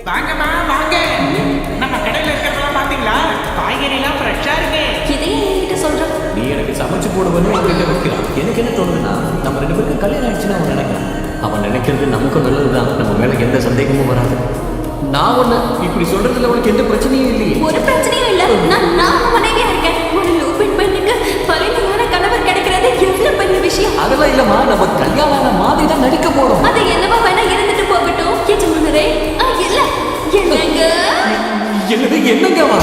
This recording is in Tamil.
வாங்கம்மா வாங்க. நம்ம கடையில் இருக்கிறதெல்லாம் பார்த்தீங்களா? காய்கறிலாம் ஃப்ரெஷ்ஷாக இருக்கு. இதையே என்கிட்ட சொல்கிறோம். நீ எனக்கு சமைச்சு போடுவேன்னு என்கிட்ட வைக்கிறான். எனக்கு என்ன தோணுதுன்னா, நம்ம 2 பேருக்கும் கல்யாணம் ஆயிடுச்சுன்னு அவன் நினைக்கிறான். அவன் நினைக்கிறது நமக்கும் நல்லதுதான். நம்ம மேலே எந்த சந்தேகமும் வராது. நான் ஒன்று இப்படி சொல்றதுல உனக்கு எந்த பிரச்சனையும் இல்லையே. ஒரு பிரச்சனையும் இல்லை. நான் மனைவியா இருக்கேன். ஒரு லூபின் பெண்ணுக்கு பழமையான கணவர் கிடைக்கிறது எவ்வளவு பெரிய விஷயம். அதெல்லாம் இல்லம்மா, நம்ம கல்யாணம் மாதிரி தான் நடிக்க போறோம். அது என்னவா வேணா இருந்துட்டு போகட்டும். எஜமானரே இல்ல என்னங்க என்னது என்னங்கம்மா?